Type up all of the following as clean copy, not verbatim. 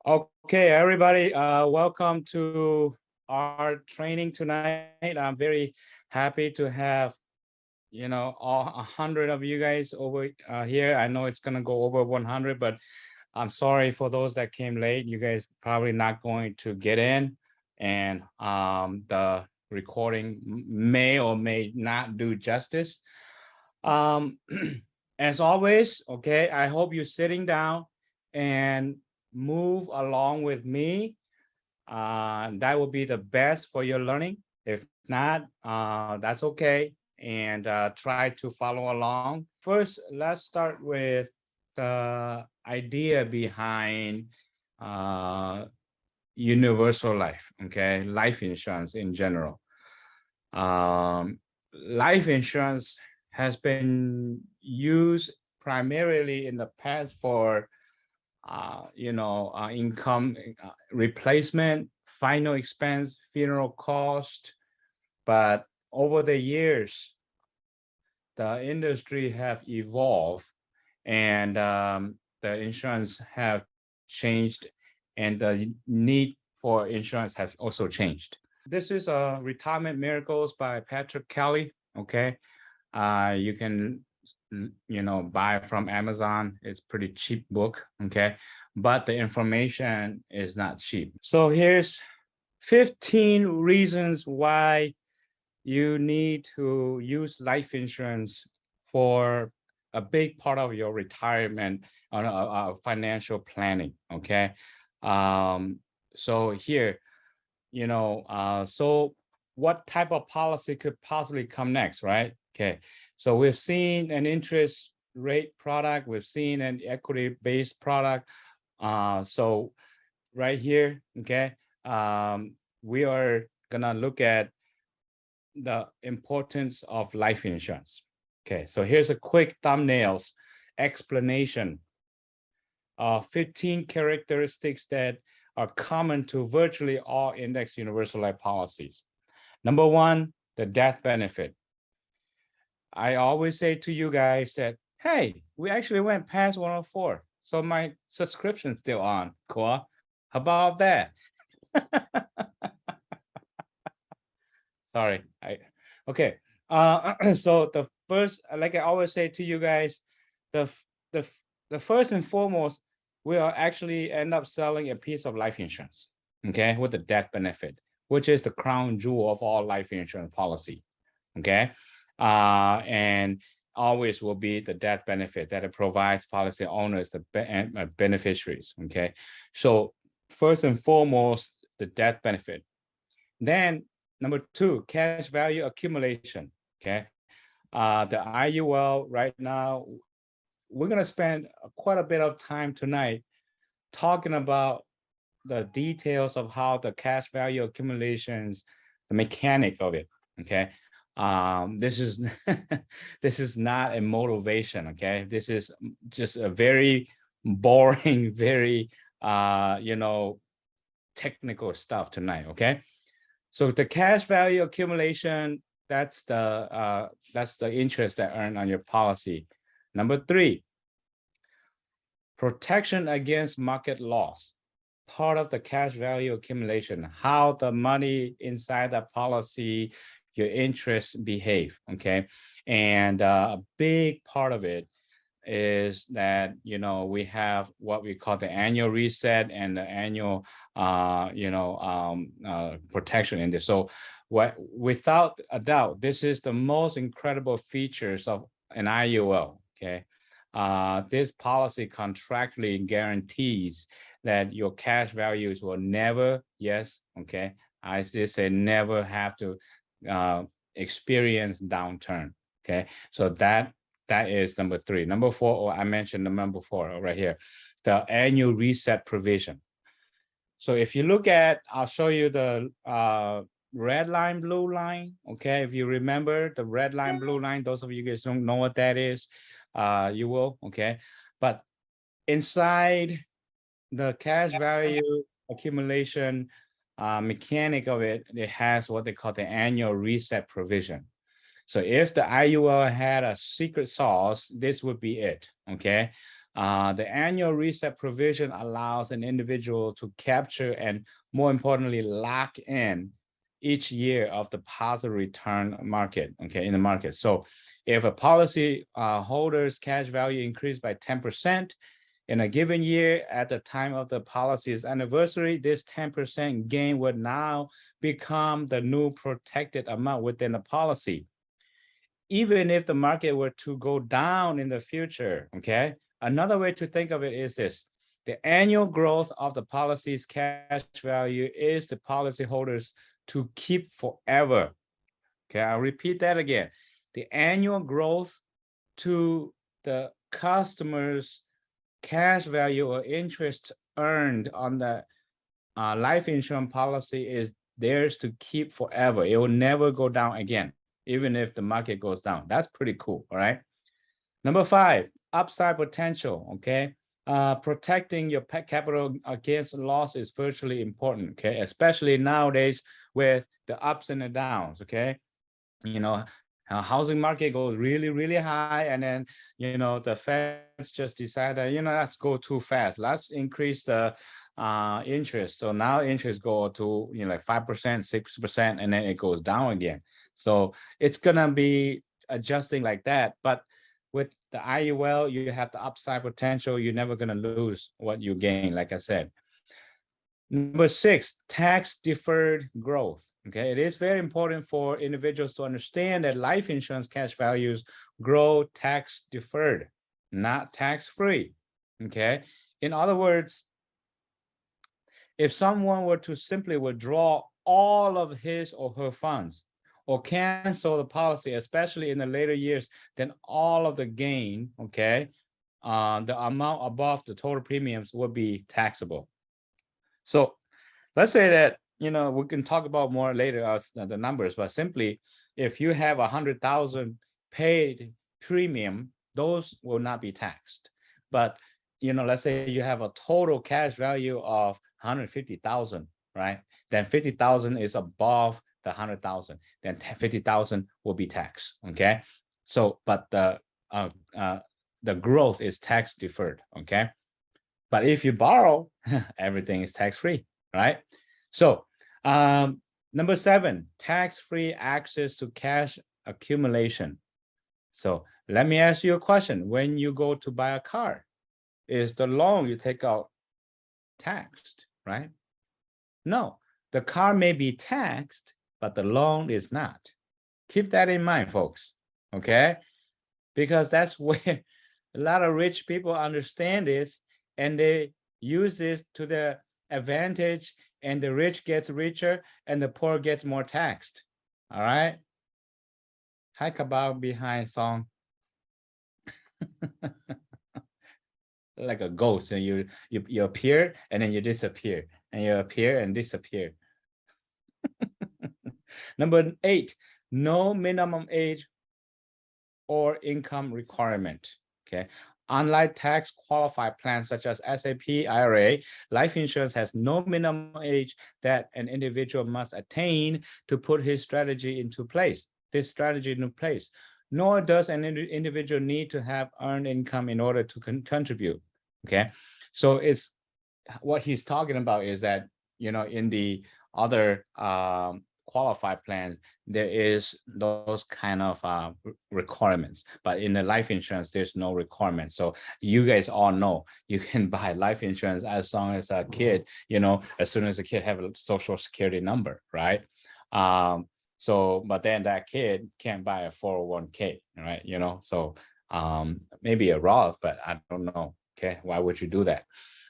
Okay, everybody, welcome to our training tonight. I'm very happy to have, all 100 of you guys over here. I know it's gonna go over 100, but I'm sorry for those that came late. You guys probably not going to get in, and the recording may or may not do justice. As always, okay, I hope you're sitting down and move along with me. That will be the best for your learning. If not, that's okay. And try to follow along. First, let's start with the idea behind universal life, okay? Life insurance in general. Life insurance has been used primarily in the past for income replacement, final expense, funeral cost. But over the years, the industry have evolved and the insurance have changed and the need for insurance has also changed. This is Retirement Miracles by Patrick Kelly, okay? You can buy from Amazon. It's pretty cheap book, okay? But the information is not cheap. So here's 15 reasons why you need to use life insurance for a big part of your retirement on financial planning, okay? So here, so what type of policy could possibly come next, right? Okay, so we've seen an interest rate product, we've seen an equity-based product. So right here, okay, we are gonna look at the importance of life insurance. Okay, so here's a quick thumbnails explanation of 15 characteristics that are common to virtually all index universal life policies. Number one, the death benefit. I always say to you guys that, hey, we actually went past 104. So my subscription's still on. Cool. How about that? Sorry. Okay. So the first, like I always say to you guys, the first and foremost, we are actually end up selling a piece of life insurance, okay, with the death benefit, which is the crown jewel of all life insurance policy, okay? And always will be the death benefit that it provides policy owners, the beneficiaries, okay? So first and foremost, the death benefit. Then number two, cash value accumulation, okay? The IUL right now, we're gonna spend quite a bit of time tonight talking about the details of how the cash value accumulations, the mechanic of it, okay? This is this is not a motivation, okay? This is just a very boring, very technical stuff tonight, okay? So the cash value accumulation, that's the interest that earned on your policy. Number three, protection against market loss. Part of the cash value accumulation, how the money inside the policy, your interests behave, okay? And a big part of it is that, we have what we call the annual reset and the annual, protection in this. So without a doubt, this is the most incredible features of an IUL, okay? This policy contractually guarantees that your cash values will never, yes, okay, I just say never have to experience downturn, okay? So that is number three. Number four, I mentioned the number four right here, the annual reset provision. So if you look at, I'll show you the red line, blue line, okay? If you remember the red line, blue line, those of you guys don't know what that is, you will, okay? But inside the cash value accumulation mechanic of it, it has what they call the annual reset provision. So if the IUL had a secret sauce, this would be it, okay? The annual reset provision allows an individual to capture and, more importantly, lock in each year of the positive return market, okay, in the market. So if a policy holder's cash value increased by 10% in a given year at the time of the policy's anniversary, this 10% gain would now become the new protected amount within the policy. Even if the market were to go down in the future, okay? Another way to think of it is this: the annual growth of the policy's cash value is the policyholders to keep forever. Okay, I'll repeat that again. The annual growth to the customer's cash value or interest earned on the life insurance policy is theirs to keep forever. It will never go down again, even if the market goes down. That's pretty cool, all right? Number 5, upside potential, okay? Protecting your capital against loss is virtually important, okay? Especially nowadays with the ups and the downs, okay? You know, housing market goes really, really high, and then, you know, the Feds just decided, you know, let's go too fast. Let's increase the interest. So now interest go to, you know, like 5%, 6%, and then it goes down again. So it's gonna be adjusting like that. But with the IUL, you have the upside potential. You're never gonna lose what you gain, like I said. Number 6, tax deferred growth. Okay, it is very important for individuals to understand that life insurance cash values grow tax deferred, not tax free. Okay, in other words, if someone were to simply withdraw all of his or her funds or cancel the policy, especially in the later years, then all of the gain, okay, the amount above the total premiums would be taxable. So let's say that, you know, we can talk about more later the numbers, but simply if you have 100,000 paid premium, those will not be taxed. But, you know, let's say you have a total cash value of 150,000, right? Then 50,000 is above the 100,000. Then 50,000 will be taxed. Okay. So, but the growth is tax deferred. Okay. But if you borrow, everything is tax free, right? So, number 7, tax-free access to cash accumulation. So let me ask you a question. When you go to buy a car, is the loan you take out taxed, right? No, the car may be taxed, but the loan is not. Keep that in mind, folks, okay? Because that's where a lot of rich people understand this, and they use this to their advantage, and the rich gets richer and the poor gets more taxed. All right. Hi, Kabao behind song. Like a ghost, and you appear and then you disappear, and you appear and disappear. Number 8, no minimum age or income requirement. Okay. Unlike tax qualified plans such as SAP, IRA, life insurance has no minimum age that an individual must attain to put his strategy into place. Nor does an individual need to have earned income in order to contribute. Okay, so it's what he's talking about is that, you know, in the other qualified plans, there is those kind of requirements, but in the life insurance, there's no requirement. So you guys all know you can buy life insurance as long as a kid, you know, as soon as a kid have a social security number, right? So, but then that kid can't buy a 401k, right? You know, so maybe a Roth, but I don't know. Okay, why would you do that?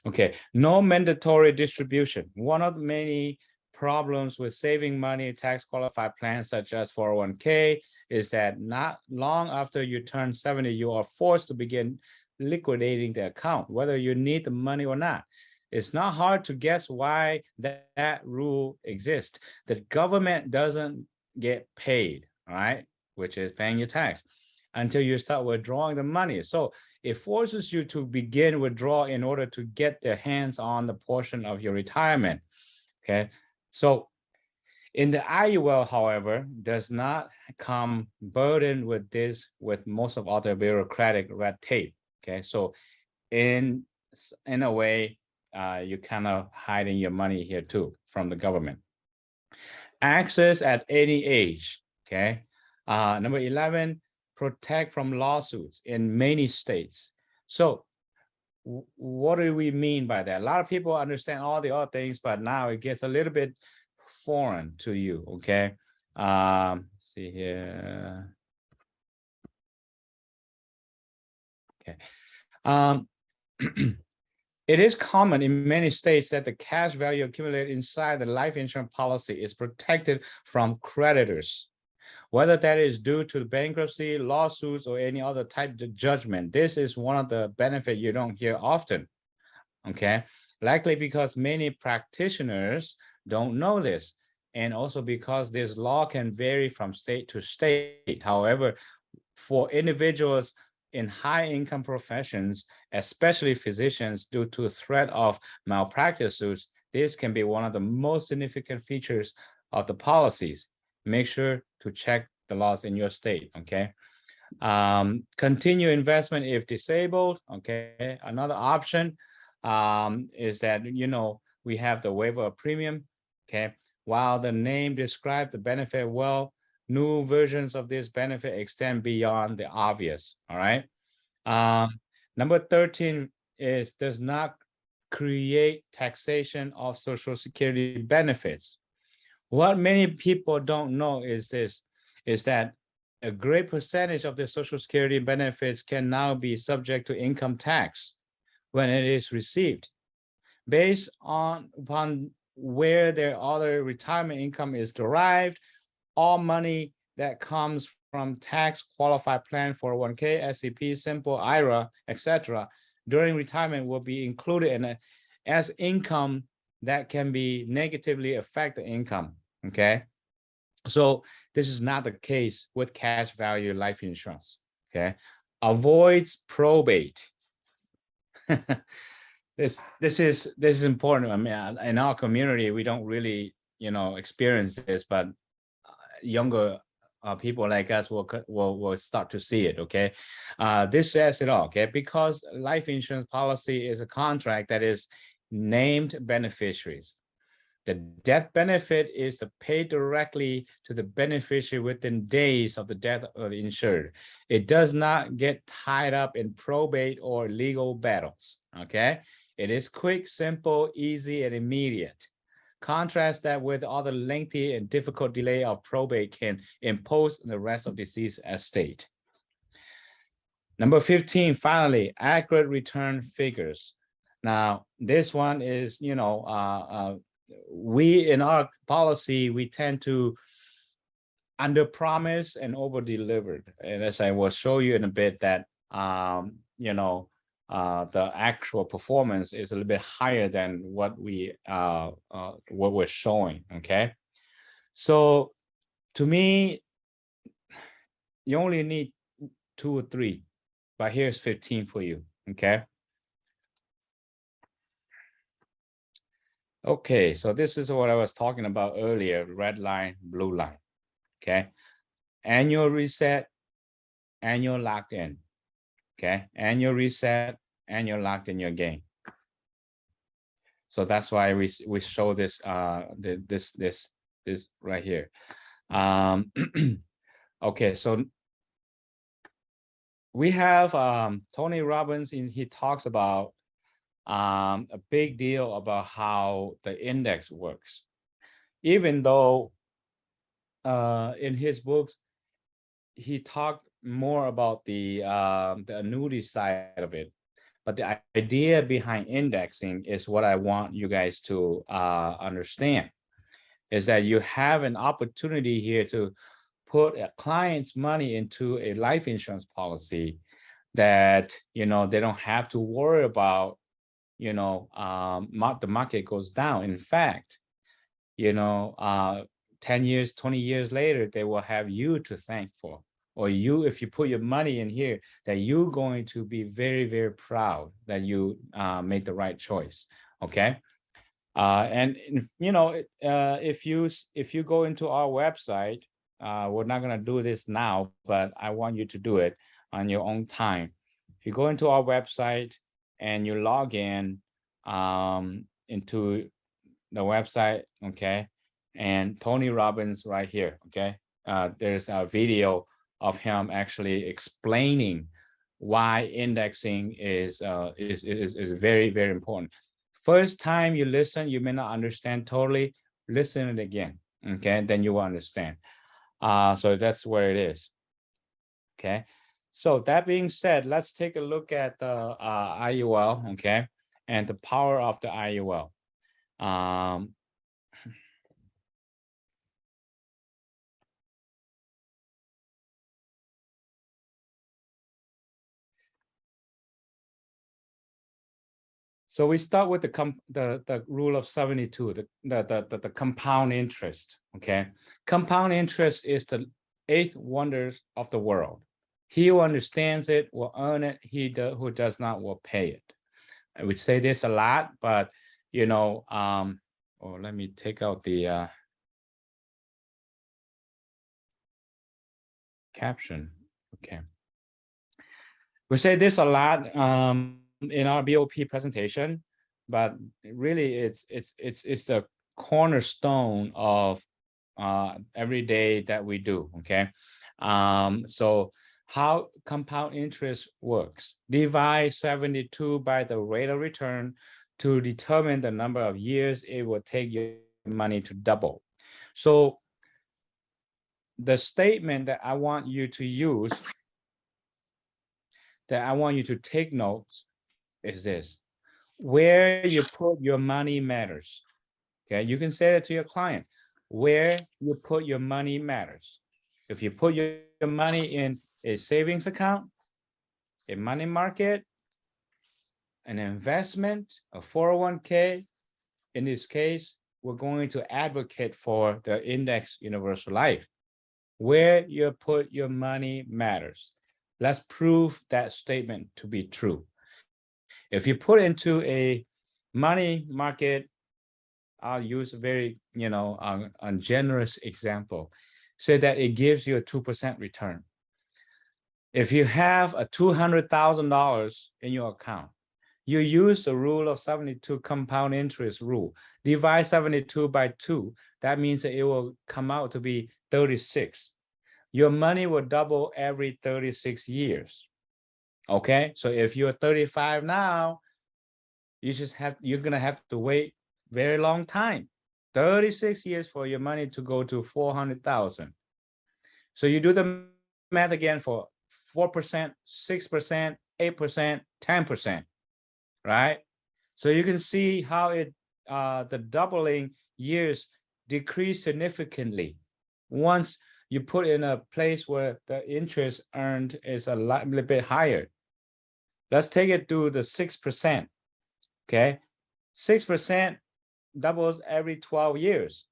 Okay, no mandatory distribution. One of the many problems with saving money in tax qualified plans such as 401k is that not long after you turn 70, you are forced to begin liquidating the account, whether you need the money or not. It's not hard to guess why that rule exists. The government doesn't get paid, right? Which is paying your tax until you start withdrawing the money. So it forces you to begin withdraw in order to get their hands on the portion of your retirement. Okay, so in the IUL, however, does not come burdened with this, with most of other bureaucratic red tape. Okay, so in a way, you kind of hiding your money here too from the government. Access at any age, okay? Number 11, protect from lawsuits in many states. So what do we mean by that? A lot of people understand all the other things, but now it gets a little bit foreign to you, okay? See here. Okay. It is common in many states that the cash value accumulated inside the life insurance policy is protected from creditors, whether that is due to bankruptcy, lawsuits, or any other type of judgment. This is one of the benefits you don't hear often, okay? Likely because many practitioners don't know this, and also because this law can vary from state to state. However, for individuals in high-income professions, especially physicians, due to a threat of malpractice suits, this can be one of the most significant features of the policies. Make sure to check the laws in your state, okay? Continue investment if disabled, okay? Another option is that, we have the waiver of premium, okay? While the name describes the benefit well, new versions of this benefit extend beyond the obvious, all right? Number 13 is does not create taxation of Social Security benefits. What many people don't know is that a great percentage of the Social Security benefits can now be subject to income tax when it is received. Based upon where their other retirement income is derived, all money that comes from tax qualified plan 401k, SEP, simple IRA, etc. during retirement will be included as income that can be negatively affect the income, okay? So this is not the case with cash value life insurance, okay? Avoids probate. This is important. I mean, in our community, we don't really, experience this, but younger people like us will start to see it, okay? This says it all, okay? Because life insurance policy is a contract that is named beneficiaries. The death benefit is paid directly to the beneficiary within days of the death of the insured. It does not get tied up in probate or legal battles, okay? It is quick, simple, easy, and immediate. Contrast that with all the lengthy and difficult delay of probate can impose on the rest of the deceased estate. Number 15, finally, accurate return figures. Now, this one is, we in our policy, we tend to under promise and over delivered. And as I will show you in a bit that, the actual performance is a little bit higher than what we're showing, okay? So to me, you only need 2 or 3, but here's 15 for you, okay? Okay, so this is what I was talking about earlier, red line, blue line, okay? Annual reset, annual locked in, okay? Annual reset, annual locked in your gain. So that's why we show this this right here. Okay, so we have Tony Robbins, he talks about a big deal about how the index works. Even though in his books, he talked more about the annuity side of it. But the idea behind indexing is what I want you guys to understand, is that you have an opportunity here to put a client's money into a life insurance policy that, they don't have to worry about, the market goes down. In fact, 10 years, 20 years later, they will have you to thank for. Or you, if you put your money in here, that you're going to be very, very proud that you made the right choice, okay? And if you go into our website, we're not gonna do this now, but I want you to do it on your own time. If you go into our website, and you log in into the website, okay, and Tony Robbins right here, okay. There's a video of him actually explaining why indexing is very, very important. First time you listen, you may not understand totally. Listen it again, okay, then you will understand. So that's where it is, okay. So that being said, let's take a look at the IUL, okay, and the power of the IUL. So we start with the rule of 72, the compound interest, okay? Compound interest is the eighth wonder of the world. He who understands it will earn it. Who does not will pay it. I would say this a lot, but you know, let me take out the caption. Okay. We say this a lot in our BOP presentation, but really it's the cornerstone of every day that we do, okay? So how compound interest works. Divide 72 by the rate of return to determine the number of years it will take your money to double. So the statement that I want you to use, that I want you to take notes, is this: where you put your money matters. Okay, you can say that to your client. Where you put your money matters. If you put your money in a savings account, a money market, an investment, a 401k, in this case, we're going to advocate for the index universal life. Where you put your money matters. Let's prove that statement to be true. If you put into a money market, I'll use a very, generous example. Say that it gives you a 2% return. If you have a $200,000 in your account, you use the rule of 72 compound interest rule. Divide 72 by 2. That means that it will come out to be 36. Your money will double every 36 years. Okay, so if you're 35 now, you're gonna have to wait very long time, 36 years for your money to go to 400,000. So you do the math again for 4%, 6%, 8%, 10%, right? So you can see how the doubling years decrease significantly once you put in a place where the interest earned is a little bit higher. Let's take it to the 6%. Okay, 6% doubles every 12 years.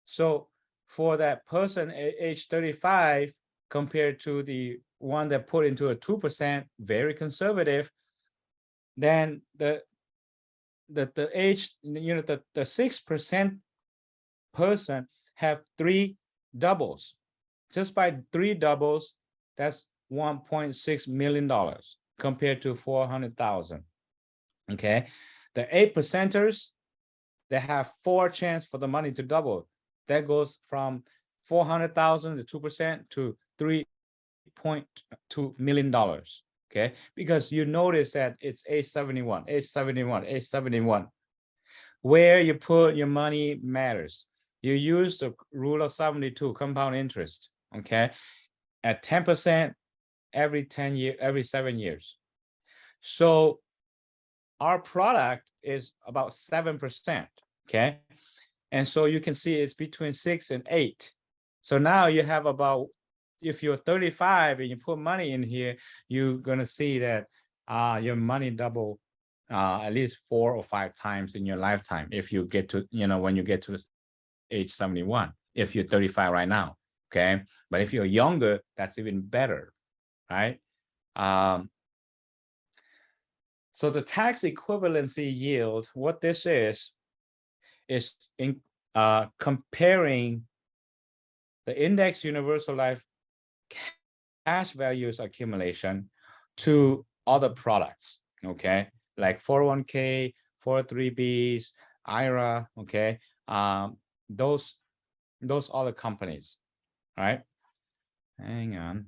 So for that person at age 35, compared to the one that put into a 2%, very conservative, then the age, the 6% person have 3 doubles. Just by 3 doubles, that's $1.6 million compared to 400,000. Okay, the 8%ers, they have 4 chance for the money to double. That goes from 400,000, the 2%, to $3.2 million. Okay, because you notice that it's age 71, age 71, age 71. Where you put your money matters. You use the rule of 72 compound interest. Okay, at 10% every 10 years, every 7 years. So our product is about 7%. Okay, and so you can see it's between 6 and 8. So now you have about, if you're 35 and you put money in here, you're gonna see that your money double at least 4 or 5 times in your lifetime if you get to, when you get to age 71, if you're 35 right now. Okay, but if you're younger, that's even better, right? So the tax equivalency yield, what this is in comparing the index universal life cash values accumulation to other products. Okay, like 401k, 403bs, IRA, okay? Those other companies, right? Hang on.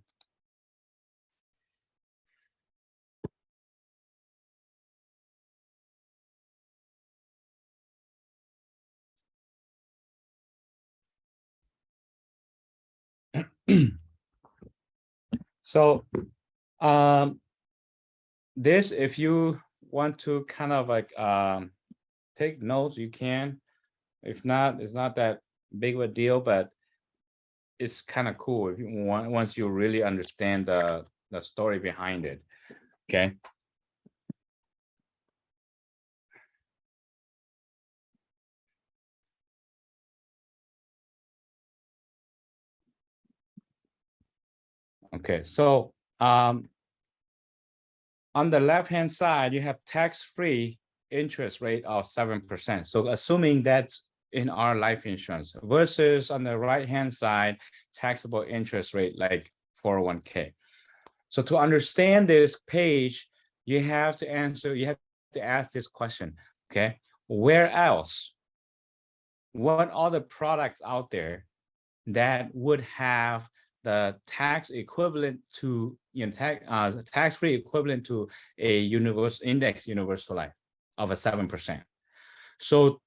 So this, if you want to kind of like take notes, you can. If not, it's not that big of a deal, but it's kind of cool if you want, once you really understand the story behind it. Okay. Okay, so on the left-hand side, you have tax-free interest rate of 7%. So assuming that's in our life insurance versus on the right-hand side, taxable interest rate like 401k. So to understand this page, you have to ask this question, okay? Where else? What other products out there that would have the tax equivalent to, you know, tax-free equivalent to a universal life of a 7%. So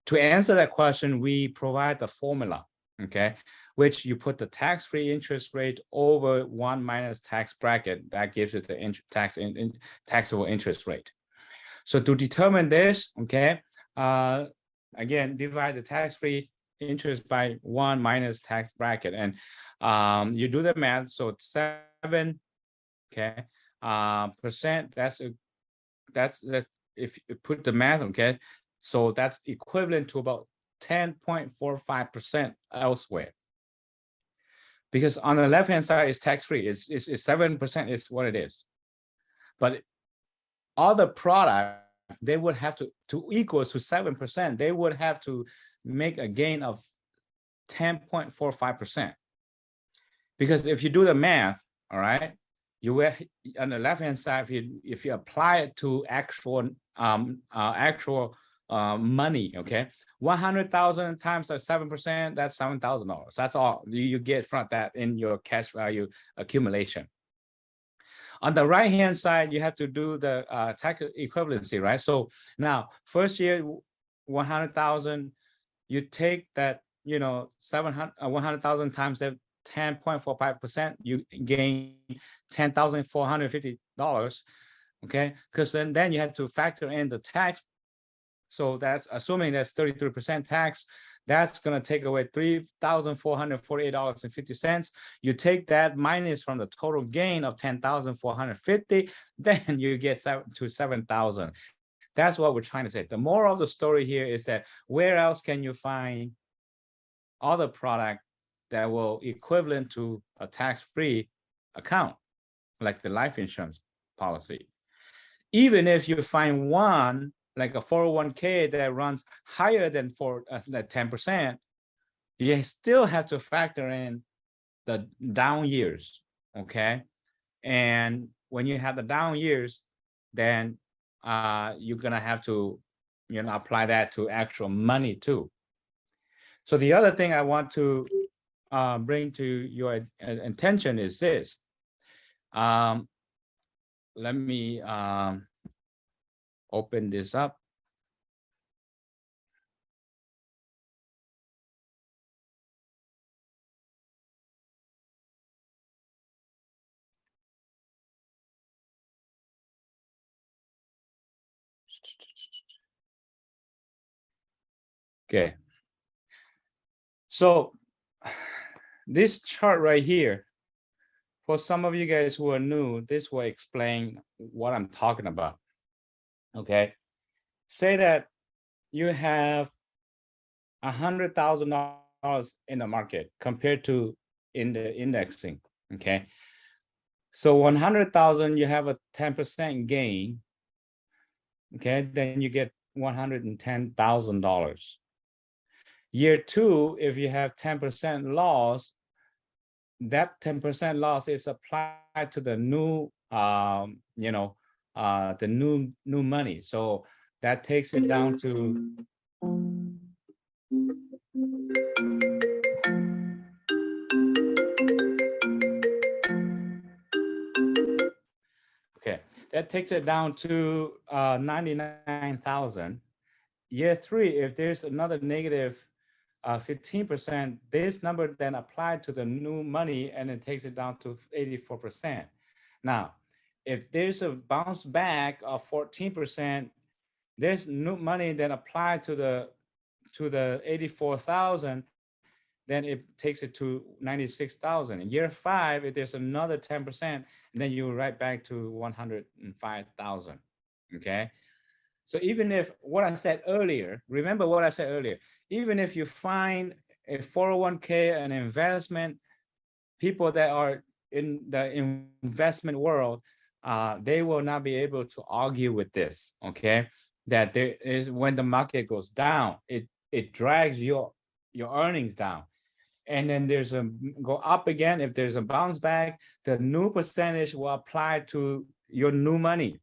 to answer that question, we provide the formula, okay, which you put the tax-free interest rate over 1 minus tax bracket. That gives you the taxable interest rate. So to determine this, okay, again, divide the tax-free interest by 1 minus tax bracket, and you do the math. So it's 7, okay, percent. That's if you put the math, okay, so that's equivalent to about 10.45% elsewhere. Because on the left hand side is tax-free. It's 7% is what it is, but other product, they would have to equal to 7%, they would have to make a gain of 10.45%. Because if you do the math, all right, you will on the left hand side, if you apply it to actual money, okay, 100,000 times 7%, that's $7,000. That's all you get from that in your cash value accumulation. On the right hand side, you have to do the tax equivalency, right? So now first year 100,000, you take that, you know, 100,000 times that 10.45%, you gain $10,450. Okay, because then you have to factor in the tax. So that's assuming that's 33% tax. That's going to take away $3,448.50. You take that minus from the total gain of $10,450, then you get to 7,000. That's what we're trying to say. The moral of the story here is that where else can you find other product that will equivalent to a tax-free account, like the life insurance policy? Even if you find one, like a 401k that runs higher than 10%, you still have to factor in the down years, okay? And when you have the down years, then you're gonna have to, you know, apply that to actual money too. So the other thing I want to bring to your attention is this. Let me open this up. Okay. So this chart right here, for some of you guys who are new, this will explain what I'm talking about. Okay. Say that you have $100,000 in the market compared to in the indexing. Okay. So 100,000, you have a 10% gain. Okay, then you get $110,000. Year 2, if you have 10% loss, that 10% loss is applied to the new, you know, the new money. So that takes it down to okay, that takes it down to 99,000. Year 3, if there's another negative 15%, this number then applied to the new money and it takes it down to 84%. Now, if there's a bounce back of 14%, this new money then applied to the 84,000, then it takes it to 96,000. In year 5, if there's another 10%, then you're right back to 105,000. Okay. So even if what I said earlier, remember what I said earlier, even if you find a 401k, an investment, people that are in the investment world, they will not be able to argue with this, okay? That there is, when the market goes down, it drags your earnings down. And then there's a go up again. If there's a bounce back, the new percentage will apply to your new money,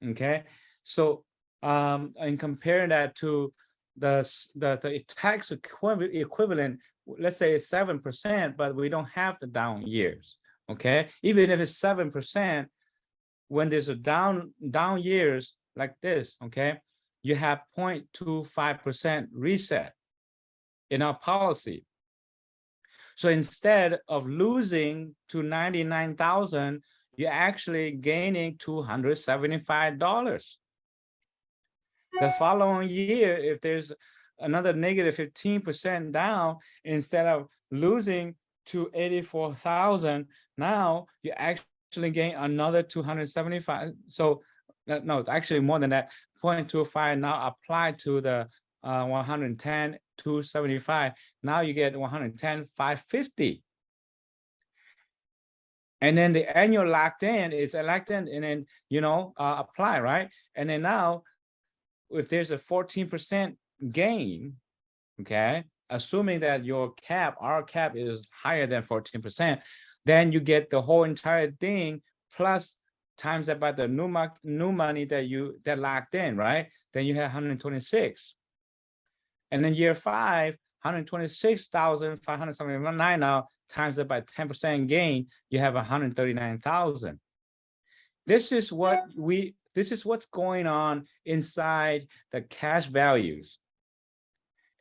okay? So and compare that to the tax equivalent, let's say it's 7%, but we don't have the down years, okay? Even if it's 7%, when there's a down years like this, okay, you have 0.25% reset in our policy. So instead of losing to 99,000, you're actually gaining $275. The following year, if there's another negative 15% down, instead of losing to 84,000, now you actually gain another 275. So no, actually more than that, 0.25 now applied to the 110, 275. Now you get 110, 550. And then the annual locked in is locked in and then, apply, right? And then now, if there's a 14% gain, okay, assuming that our cap is higher than 14%, then you get the whole entire thing plus times that by the new money that locked in, right? Then you have 126. And then year 5, 126,579 now times that by 10% gain, you have 139,000. This is what's going on inside the cash values.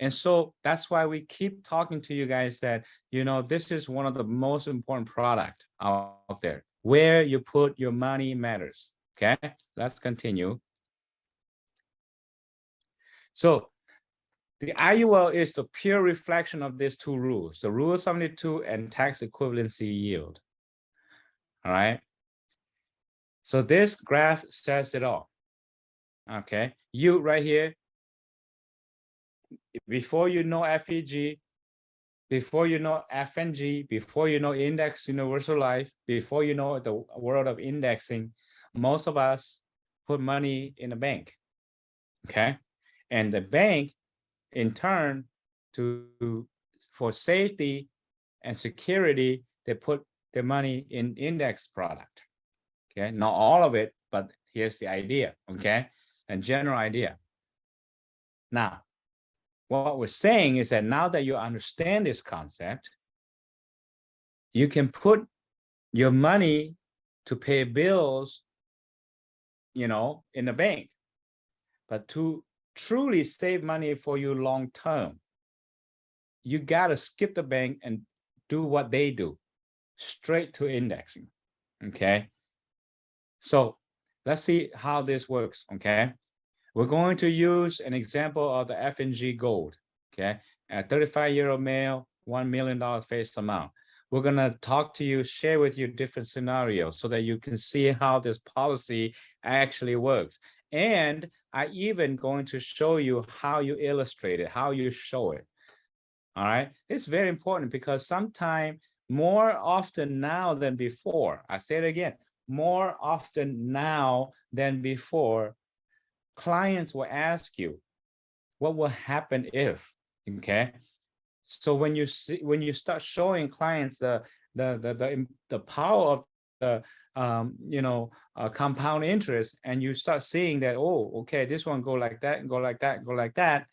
And so that's why we keep talking to you guys that, this is one of the most important product out there. Where you put your money matters. Okay, let's continue. So the IUL is the pure reflection of these two rules, the Rule 72 and tax equivalency yield. All right. So this graph says it all. Okay, you right here, before you know FEG, before you know FNG, before you know index universal life, before you know the world of indexing, most of us put money in a bank. Okay, and the bank, in turn, for safety and security, they put their money in index product. Okay, not all of it, but here's the idea. Okay, a general idea. Now, what we're saying is that now that you understand this concept, you can put your money to pay bills, in the bank, but to truly save money for you long term, you got to skip the bank and do what they do, straight to indexing. Okay, so let's see how this works. Okay, we're going to use an example of the FNG Gold. Okay, a 35-year-old male, $1 million face amount. We're going to talk to you, share with you different scenarios so that you can see how this policy actually works. And I even going to show you how you illustrate it, how you show it. All right, it's very important because sometimes, more often now than before, I say it again, more often now than before, clients will ask you, what will happen if? Okay, so when you start showing clients the power of the compound interest, and you start seeing that, oh, okay, this one go like that and go like that and go like that.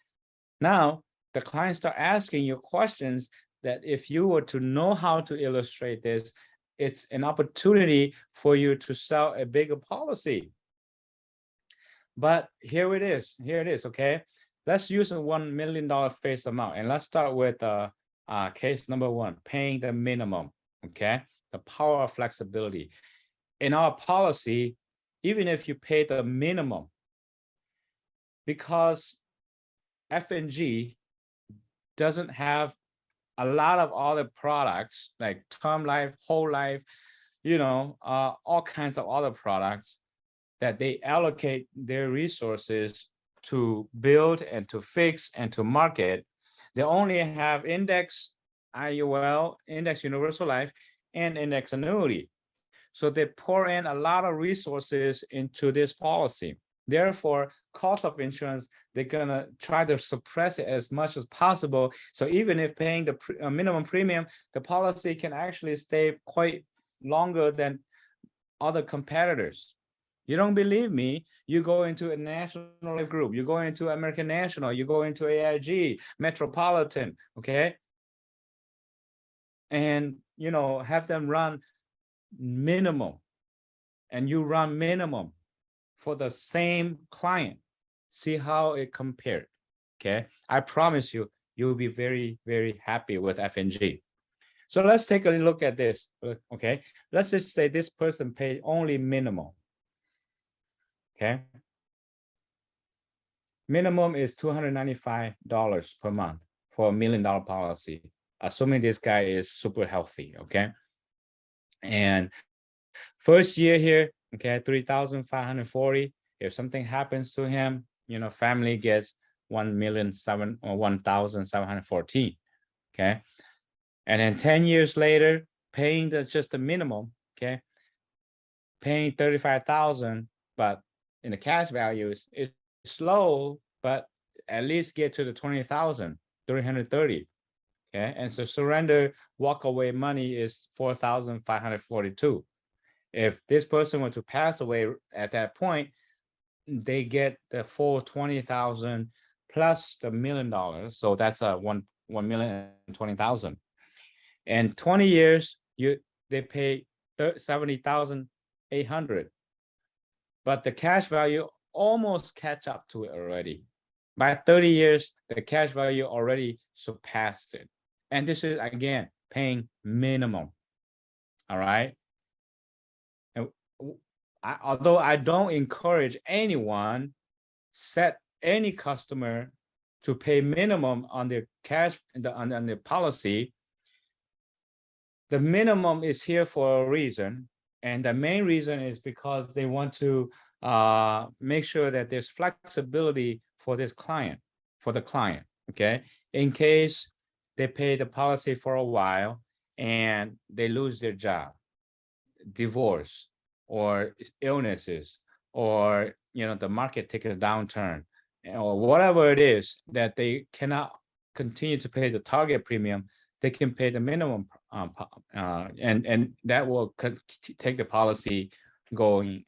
Now the clients start asking you questions that if you were to know how to illustrate this, it's an opportunity for you to sell a bigger policy. But here it is, okay? Let's use a $1 million face amount, and let's start with case number 1, paying the minimum, okay? The power of flexibility. In our policy, even if you pay the minimum, because F&G doesn't have a lot of other products like term life, whole life, all kinds of other products that they allocate their resources to build and to fix and to market. They only have index IUL, index universal life, and index annuity. So they pour in a lot of resources into this policy. Therefore, cost of insurance, they're gonna try to suppress it as much as possible. So even if paying the minimum premium, the policy can actually stay quite longer than other competitors. You don't believe me, you go into a national group, you go into American National, you go into AIG, Metropolitan, okay? And have them run minimum, and you run minimum for the same client. See how it compared, okay? I promise you, you'll be very, very happy with F&G. So let's take a look at this, okay? Let's just say this person paid only minimum, okay? Minimum is $295 per month for $1 million policy, assuming this guy is super healthy, okay? And first year here, okay, 3,540. If something happens to him, family gets 1,714. Okay, and then 10 years later, paying just the minimum, okay, paying 35,000, but in the cash values, it's slow, but at least get to the 20,330. Okay, and so surrender walk away money is 4,542. If this person were to pass away at that point, they get the full 20,000 plus the $1 million. So that's a 1,020,000. And 20 years, they pay 70,800. But the cash value almost catch up to it already. By 30 years, the cash value already surpassed it. And this is, again, paying minimum. All right. And although I don't encourage anyone, set any customer to pay minimum on their cash on the policy, the minimum is here for a reason. And the main reason is because they want to make sure that there's flexibility for this client, okay? In case they pay the policy for a while and they lose their job, divorce, or illnesses, or the market takes a downturn, or whatever it is that they cannot continue to pay the target premium, they can pay the minimum, and that will take the policy going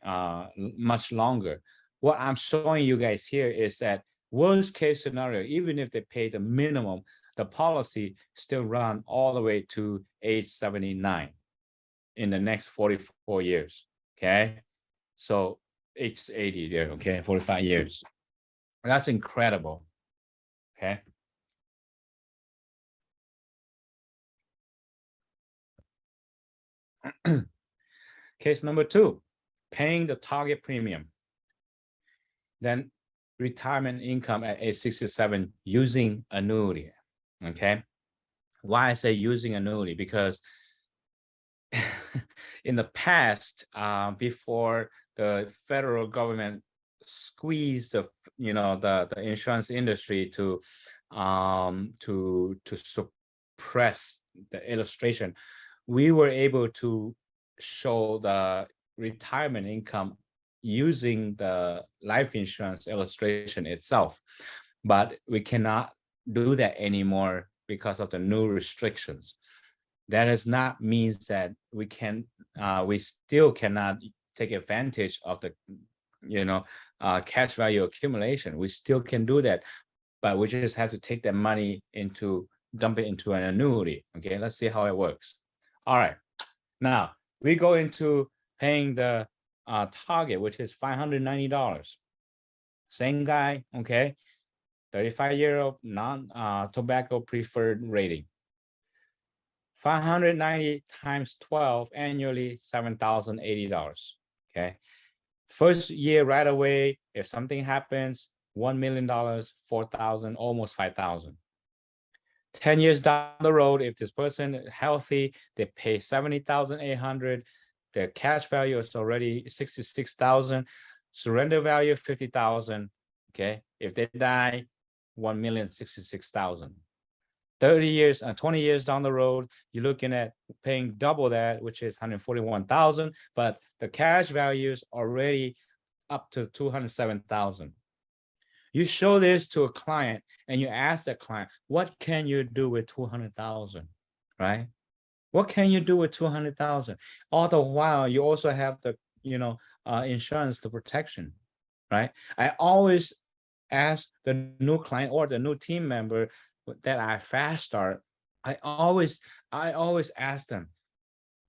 much longer. What I'm showing you guys here is that worst case scenario, even if they pay the minimum, the policy still run all the way to age 79 in the next 44 years, okay? So age 80 there, okay, 45 years. That's incredible, okay? Case number 2, paying the target premium. Then retirement income at age 67 using annuity, okay? Why I say using annuity? Because in the past, before the federal government squeezed the insurance industry to suppress the illustration, we were able to show the retirement income using the life insurance illustration itself, but we cannot do that anymore because of the new restrictions. that does not means that we still cannot take advantage of the cash value accumulation. We still can do that, but we just have to take that money dump it into an annuity. Okay, let's see how it works. All right, now we go into paying the target, which is $590. Same guy, okay, 35-year-old non-tobacco preferred rating. 590 times 12 annually, $7,080. Okay. First year right away, if something happens, $1 million, 4,000, almost 5,000. 10 years down the road, if this person is healthy, they pay 70,800. Their cash value is already 66,000. Surrender value 50,000. Okay. If they die, 1,066,000. 30 years and 20 years down the road, you're looking at paying double that, which is 141,000, but the cash value is already up to 207,000. You show this to a client and you ask that client, what can you do with 200,000, right? What can you do with 200,000? All the while, you also have the, insurance, the protection, right? I always ask the new client or the new team member that I fast start, I always ask them,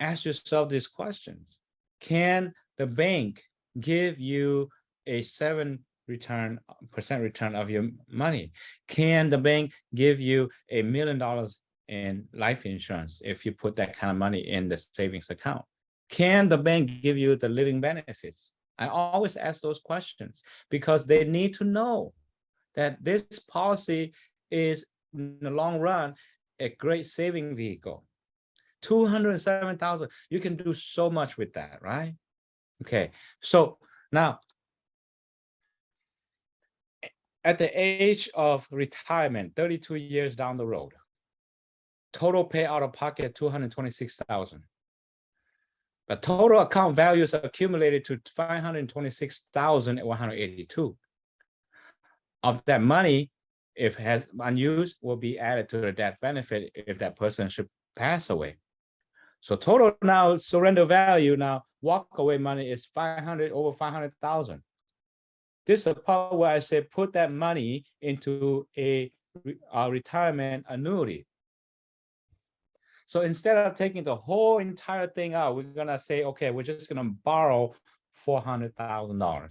ask yourself these questions. Can the bank give you a 7% return of your money? Can the bank give you $1 million in life insurance if you put that kind of money in the savings account? Can the bank give you the living benefits? I always ask those questions because they need to know that this policy is, in the long run, a great saving vehicle. 207,000, you can do so much with that, right? Okay, so now at the age of retirement, 32 years down the road, total pay out of pocket 226,000. But total account values accumulated to 526,182. Of that money, if it has unused, will be added to the death benefit if that person should pass away. So total now surrender value, now walk away money is over 500,000. This is the part where I say put that money into a retirement annuity. So instead of taking the whole entire thing out, we're gonna say, okay, we're just gonna borrow $400,000.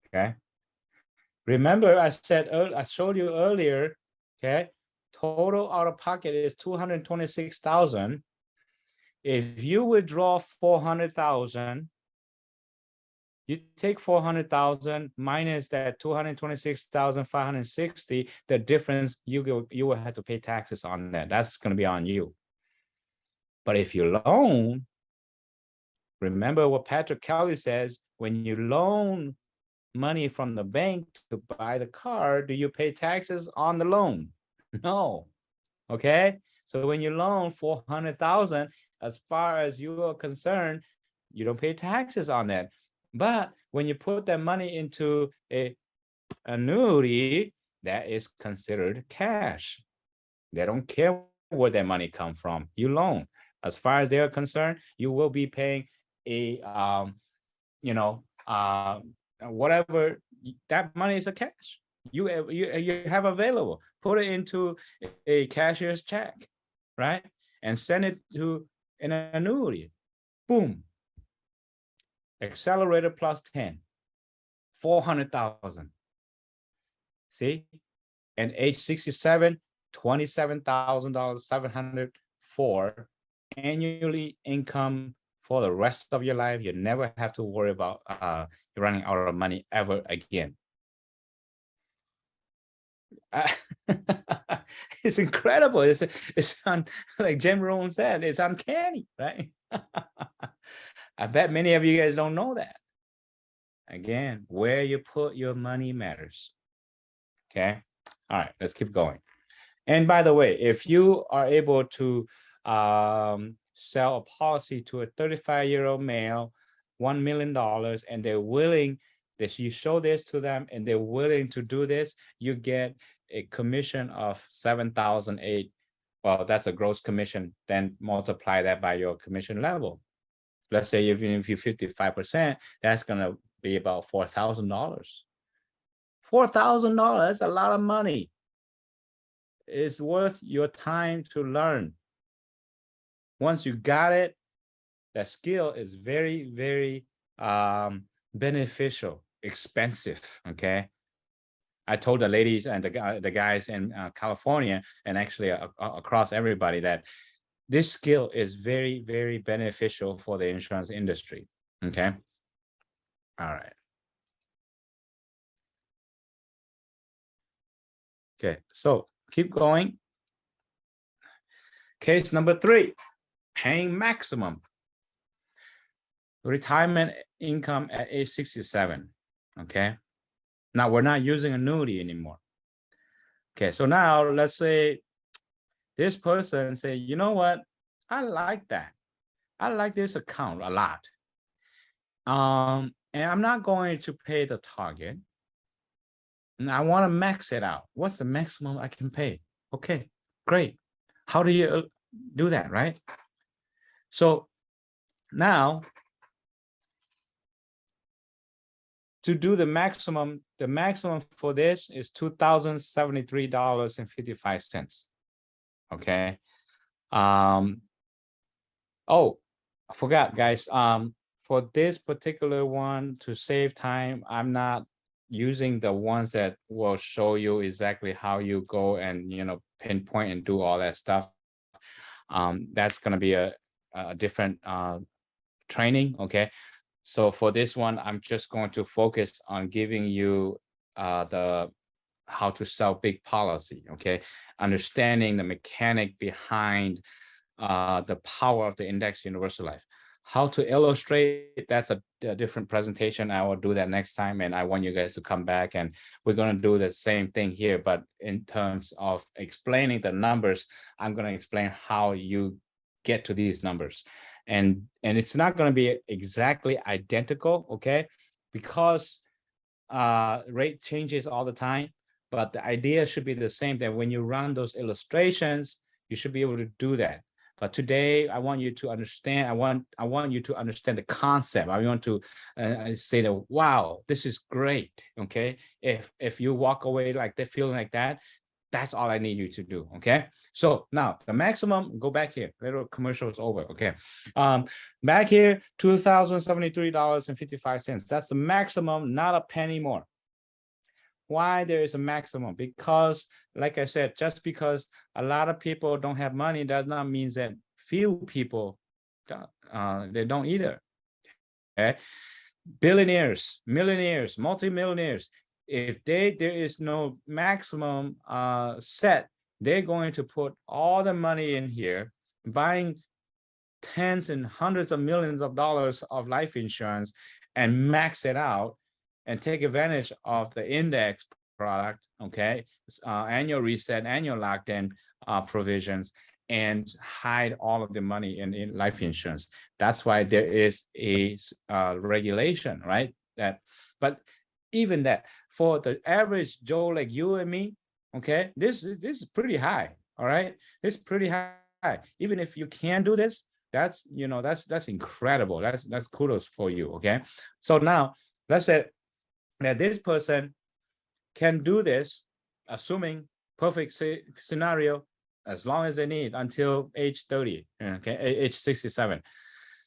Okay. Remember, I showed you earlier, okay, total out of pocket is 226,000. If you withdraw 400,000, you take 400,000 minus that 226,560, the difference you will have to pay taxes on that. That's going to be on you. But if you loan, remember what Patrick Kelly says, when you loan money from the bank to buy the car, do you pay taxes on the loan? No. Okay. So when you loan 400,000, as far as you are concerned, you don't pay taxes on that. But when you put that money into an annuity, that is considered cash. They don't care where that money comes from. You loan. As far as they're concerned, you will be paying a whatever, that money is a cash you have available. Put it into a cashier's check, right? And send it to an annuity. Boom. Accelerator plus 10, 400,000. See? And age 67, $27,000, 704 annually income for the rest of your life. You never have to worry about running out of money ever again. It's incredible. It's like Jim Rohn said, it's uncanny, right? I bet many of you guys don't know that. Again, where you put your money matters. Okay. All right, let's keep going. And by the way, if you are able to sell a policy to a 35-year-old male, $1 million, and they're willing, that you show this to them and they're willing to do this, you get a commission of $7,008 well, that's a gross commission. Then multiply that by your commission level. Let's say even if you 55%, that's gonna be about $4,000. $4,000, that's a lot of money. It's worth your time to learn. Once you got it, that skill is very, very beneficial, expensive. Okay. I told the ladies and the guys in California, and actually across everybody, that this skill is very, very beneficial for the insurance industry. Okay. All right. Okay. So keep going. Case number 3, paying maximum retirement income at age 67. Okay. Now we're not using annuity anymore. Okay. So now let's say this person say, you know what? I like that. I like this account a lot. And I'm not going to pay the target. And I want to max it out. What's the maximum I can pay? Okay, great. How do you do that, right? So now to do the maximum for this is $2,073.55. Okay. Oh, I forgot, guys. For this particular one, to save time, I'm not using the ones that will show you exactly how you go and pinpoint and do all that stuff. That's going to be a different training. Okay. So for this one, I'm just going to focus on giving you the how to sell big policy. Okay. Understanding the mechanic behind the power of the index universal life. How to illustrate, that's a different presentation. I will do that next time, and I want you guys to come back, and we're going to do the same thing here, but in terms of explaining the numbers, I'm going to explain how you get to these numbers. And it's not going to be exactly identical, okay, because rate changes all the time, but the idea should be the same, that when you run those illustrations, you should be able to do that. But today, I want you to understand. I want you to understand the concept. I want to say that, wow, this is great. Okay, if you walk away like that, feeling like that, that's all I need you to do. Okay. So now the maximum. Go back here. Little commercial is over. Okay. Back here, $2,073.55. That's the maximum, not a penny more. Why there is a maximum? Because, like I said, just because a lot of people don't have money does not mean that few people they don't either. Okay, billionaires, millionaires, multimillionaires, if there is no maximum set, they're going to put all the money in here, buying tens and hundreds of millions of dollars of life insurance and max it out and take advantage of the index product, okay, annual reset, annual locked-in provisions, and hide all of the money in life insurance. That's why there is a regulation, right? But even that, for the average Joe like you and me, okay, this is pretty high. All right, it's pretty high. Even if you can do this, that's incredible. That's kudos for you. Okay, so now let's say that this person can do this, assuming perfect scenario, as long as they need until age 30, okay, age 67.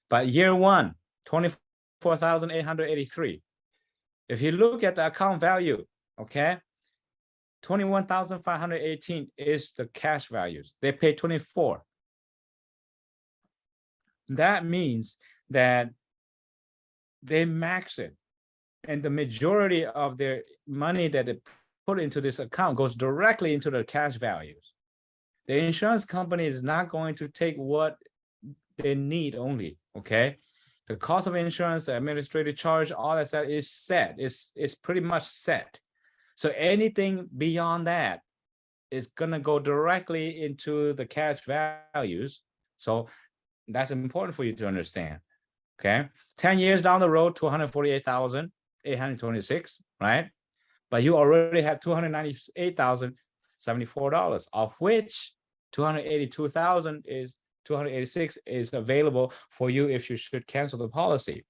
But year one, 24,883. If you look at the account value, okay, 21,518 is the cash values. They pay 24. That means that they max it. And the majority of their money that they put into this account goes directly into the cash values. The insurance company is not going to take what they need only, okay? The cost of insurance, the administrative charge, all that stuff is set. It's pretty much set. So anything beyond that is gonna go directly into the cash values. So that's important for you to understand, okay? 10 years down the road, 248,826, right? But you already have $298,074, of which 282,000 is 286 is available for you if you should cancel the policy.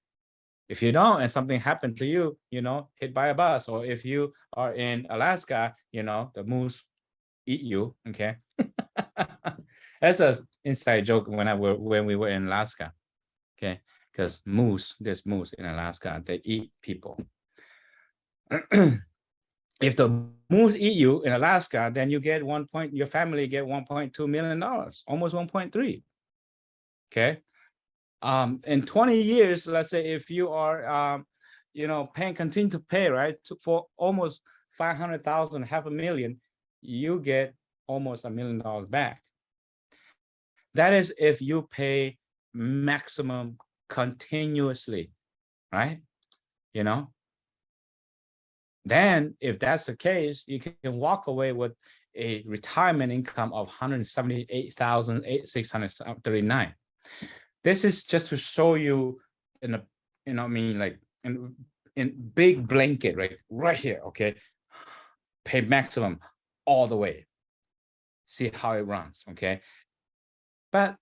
If you don't and something happened to you, hit by a bus, or if you are in Alaska, the moose eat you. Okay. That's an inside joke when we were in Alaska. Okay, because there's moose in Alaska, they eat people. If the moose eat you in Alaska, then you get your family get $1.2 million, almost 1.3. Okay. In 20 years, let's say if you are continue to pay, right, for almost 500,000, $500,000, you get almost $1 million back. That is if you pay maximum continuously, right? Then if that's the case, you can walk away with a retirement income of $178,639. This is just to show you in big blanket, right here, okay? Pay maximum all the way. See how it runs, okay? But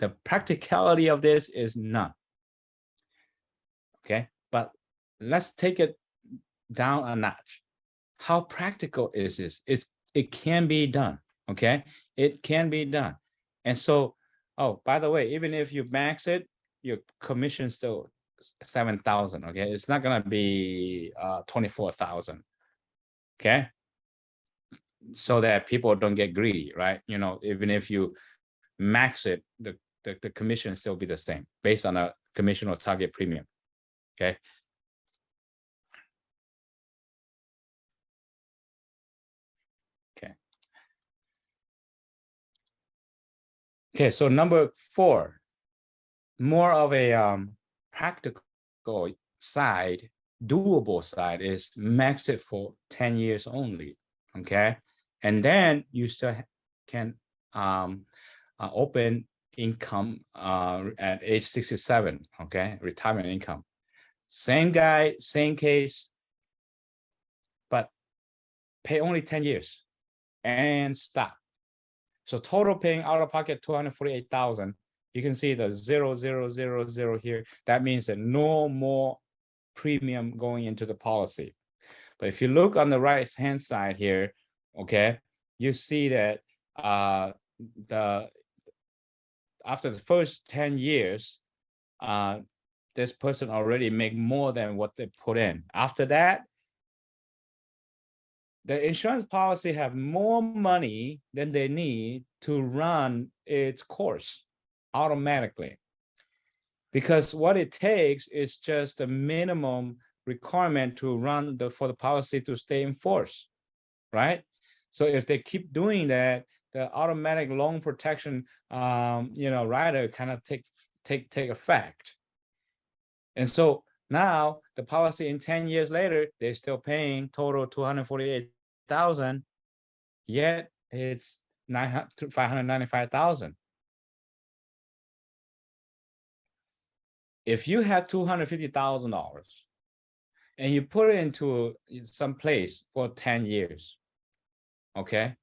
the practicality of this is none. Okay, but let's take it down a notch. How practical is this? It can be done. Okay, it can be done. And so, by the way, even if you max it, your commission still 7,000. Okay, it's not gonna be 24,000. Okay, so that people don't get greedy, right? Even if you max it, the commission still be the same based on a commission or target premium. Okay. Okay, so number 4, more of a practical side, doable side is max it for 10 years only. Okay, and then you still can open income at age 67. Okay, retirement income. Same guy, same case, but pay only 10 years and stop. So total paying out of pocket 248,000. You can see the 0,000 here. That means that no more premium going into the policy. But if you look on the right hand side here, okay, you see that after the first 10 years, this person already make more than what they put in. After that, the insurance policy have more money than they need to run its course automatically. Because what it takes is just a minimum requirement to run for the policy to stay in force, right? So if they keep doing that, the automatic loan protection, rider kind of take effect. And so now the policy in 10 years later, they're still paying total 248,000, yet it's 595,000. If you have $250,000 and you put it into some place for 10 years, okay?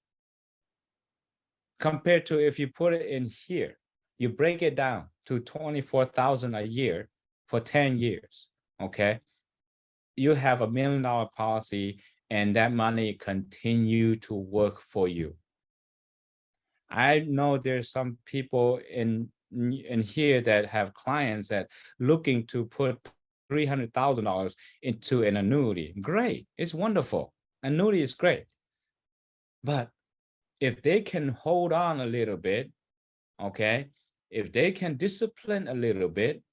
Compared to if you put it in here, you break it down to 24,000 a year for 10 years, okay? You have $1 million policy and that money continue to work for you. I know there's some people in here that have clients that looking to put $300,000 into an annuity. Great, it's wonderful. Annuity is great. But if they can hold on a little bit, okay, if they can discipline a little bit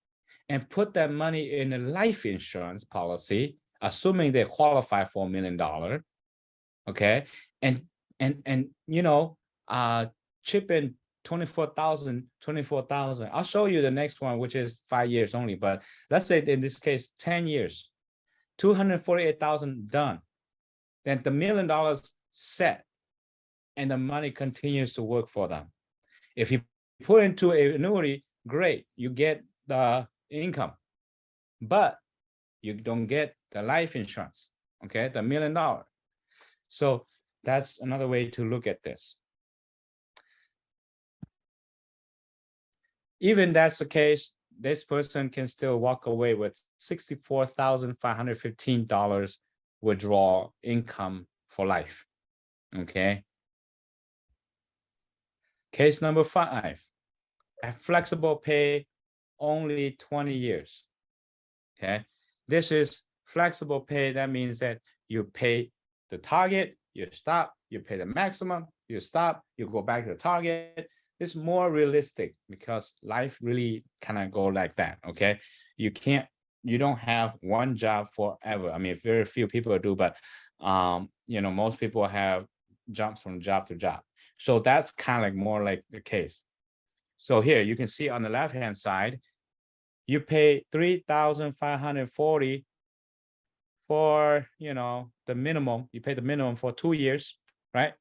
and put that money in a life insurance policy, assuming they qualify for $1 million, okay, and chip in 24,000. I'll show you the next one, which is 5 years only, but let's say in this case 10 years, 248,000 done, then the $1 million set and the money continues to work for them. If you put into an annuity, great, you get the income, but you don't get the life insurance, okay, the $1 million. So that's another way to look at this. Even that's the case, this person can still walk away with $64,515 withdrawal income for life. Okay. Case number 5, a flexible pay only 20 years. Okay. This is flexible pay. That means that you pay the target, you stop, you pay the maximum, you stop, you go back to the target. It's more realistic because life really kind of go like that. Okay. You don't have one job forever. I mean, very few people do, but most people have jumps from job to job. So that's kind of like more like the case. So here you can see on the left hand side, you pay $3,540 for the minimum. You pay the minimum for 2 years, right?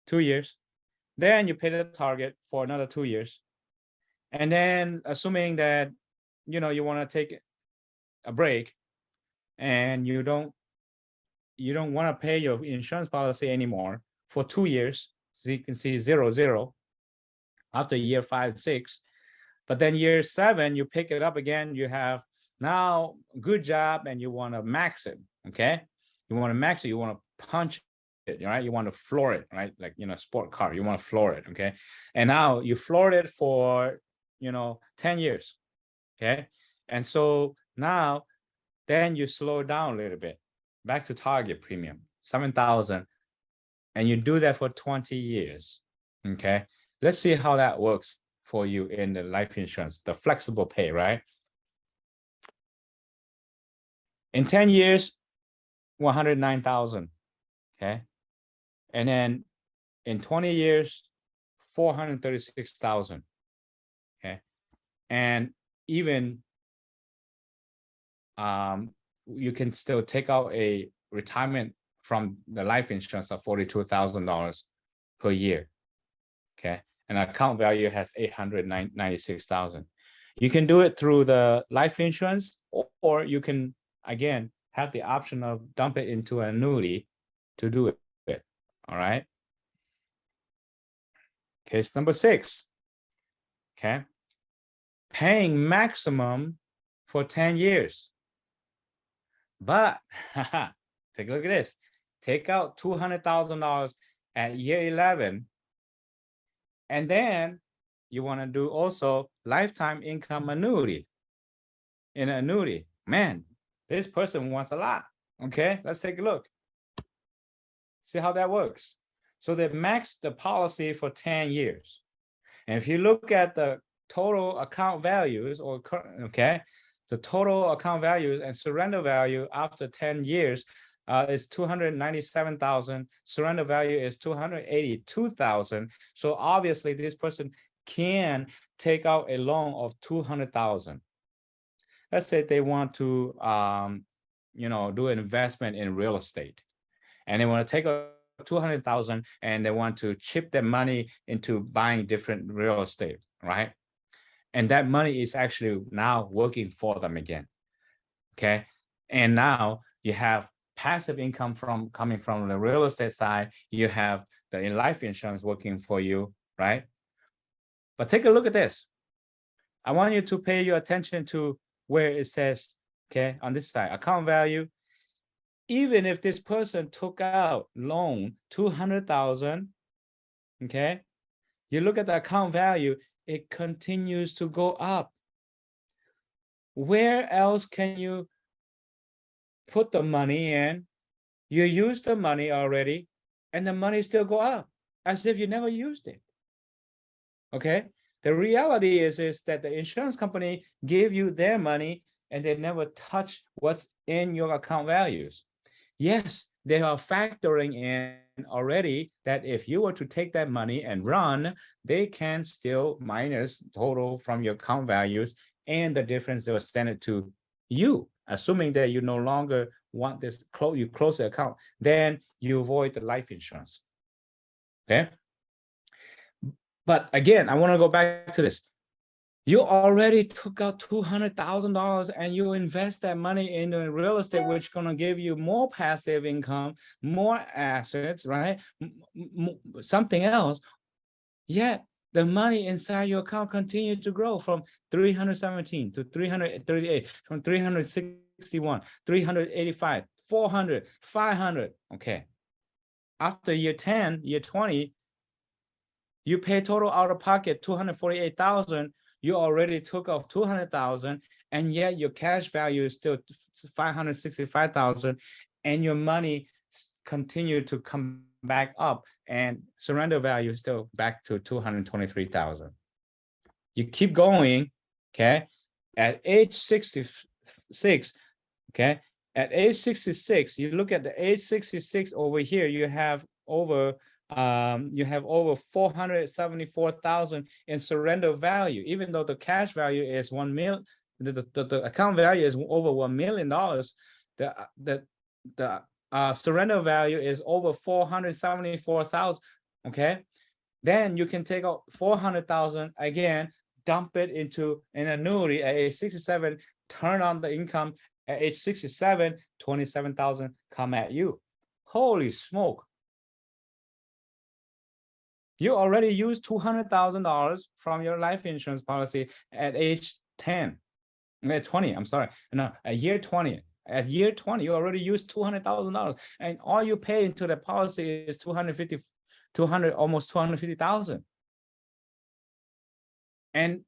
2 years. Then you pay the target for another 2 years. And then assuming that you want to take a break and you don't want to pay your insurance policy anymore for 2 years. So you can see 0 after year 5, 6. But then year 7, you pick it up again. You have now good job and you want to max it. Okay. You want to max it. You want to punch it, right? You want to floor it, right? Like, sport car, you want to floor it. Okay. And now you floored it for, 10 years. Okay. And so now then you slow down a little bit back to target premium, 7,000. And you do that for 20 years. Okay. Let's see how that works for you in the life insurance, the flexible pay, right? In 10 years, 109,000. Okay. And then in 20 years, 436,000. Okay. And even you can still take out a retirement from the life insurance of $42,000 per year. Okay. And account value has 896,000. You can do it through the life insurance, or you can again have the option of dump it into an annuity to do it. All right. Case number 6. Okay. Paying maximum for 10 years. But take a look at this. Take out $200,000 at year 11. And then you want to do also lifetime income annuity. In an annuity, man, this person wants a lot. Okay, let's take a look. See how that works. So they maxed the policy for 10 years. And if you look at the total account values, the total account values and surrender value after 10 years is 297,000. Surrender value is 282,000. So obviously this person can take out a loan of 200,000. Let's say they want to do an investment in real estate, and they want to take out 200,000 and they want to chip their money into buying different real estate, right? And that money is actually now working for them again. Okay. And now you have passive income coming from the real estate side. You have the life insurance working for you, right? But take a look at this. I want you to pay your attention to where it says, okay, on this side, account value. Even if this person took out loan 200,000, okay, you look at the account value, it continues to go up. Where else can you put the money in? You use the money already, and the money still go up as if you never used it. Okay. The reality is that the insurance company gave you their money and they never touch what's in your account values. Yes, they are factoring in already that if you were to take that money and run, they can still minus total from your account values, and the difference they will send it to you, assuming that you no longer want this, you close the account, then you avoid the life insurance. Okay. But again, I want to go back to this. You already took out $200,000 and you invest that money in real estate, which is going to give you more passive income, more assets, right? Something else. Yet the money inside your account continued to grow from 317 to 338, from 361, 385, 400, 500. Okay. After year 10, year 20, you pay total out of pocket 248,000. You already took off 200,000, and yet your cash value is still 565,000, and your money continue to come back up, and surrender value is still back to 223,000. You keep going, okay? At age 66, okay? At age 66, you look at the age 66 over here, you have over 474,000 in surrender value, even though the cash value is 1 million, the account value is over $1 million. The surrender value is over 474,000. Okay, then you can take out 400,000 again, dump it into an annuity at age 67, turn on the income at age 67, 27,000 come at you. Holy smoke. You already used $200,000 from your life insurance policy at age 10, at 20, I'm sorry. No, at year 20. At year 20, you already used $200,000, and all you pay into the policy is almost 250,000. And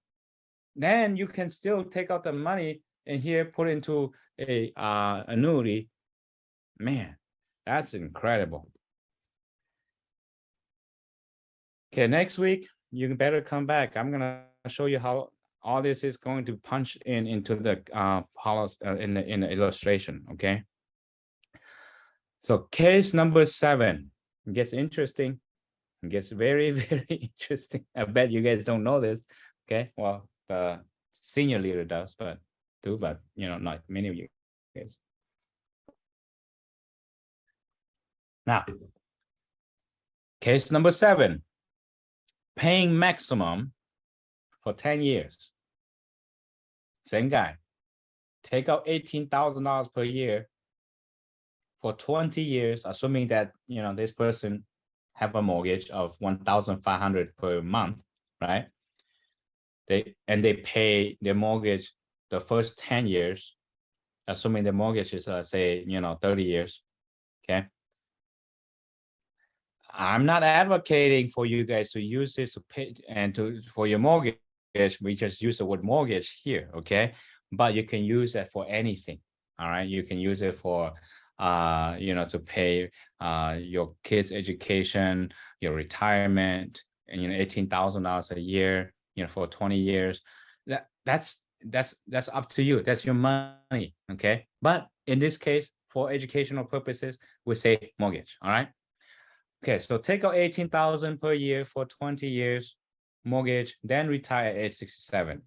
then you can still take out the money and here put into a annuity. Man, that's incredible. Okay, next week you better come back. I'm gonna show you how all this is going to punch into the policy in the illustration. Okay. So case number 7 gets interesting. It gets very, very interesting. I bet you guys don't know this. Okay, well, the senior leader does, but not many of you guys. Now, case number 7, paying maximum for 10 years. Same guy. Take out $18,000 per year for 20 years, assuming that this person have a mortgage of $1,500 per month, right? They pay their mortgage the first 10 years, assuming the mortgage is say 30 years. Okay. I'm not advocating for you guys to use this to pay and for your mortgage. We just use the word mortgage here, okay? But you can use that for anything. All right, you can use it for to pay your kids' education, your retirement, and $18,000 a year, for 20 years. That's up to you. That's your money, okay? But in this case, for educational purposes, we say mortgage. All right. Okay, so take out 18,000 per year for 20 years, mortgage, then retire at age 67.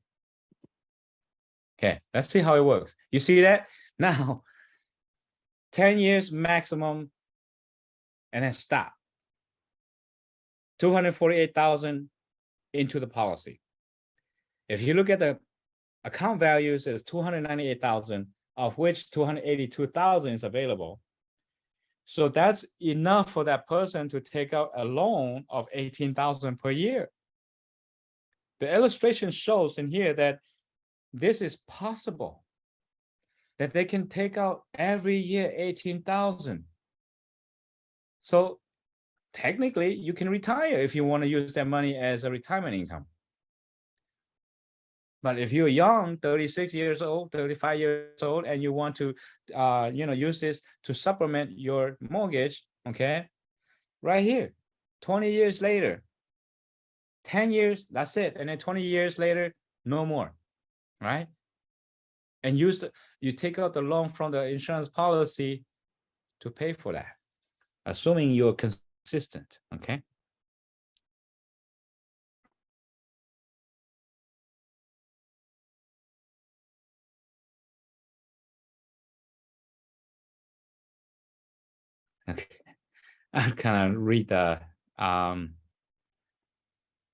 Okay, let's see how it works. You see that? Now, 10 years maximum, and then stop. 248,000 into the policy. If you look at the account values, it's 298,000, of which 282,000 is available. So that's enough for that person to take out a loan of 18,000 per year. The illustration shows in here that this is possible, that they can take out every year 18,000. So technically, you can retire if you want to use that money as a retirement income. But if you're young, 36 years old, 35 years old, and you want to, use this to supplement your mortgage, okay, right here, 20 years later, 10 years, that's it. And then 20 years later, no more, right? And you take out the loan from the insurance policy to pay for that, assuming you're consistent, okay? Okay, I'll kind of read the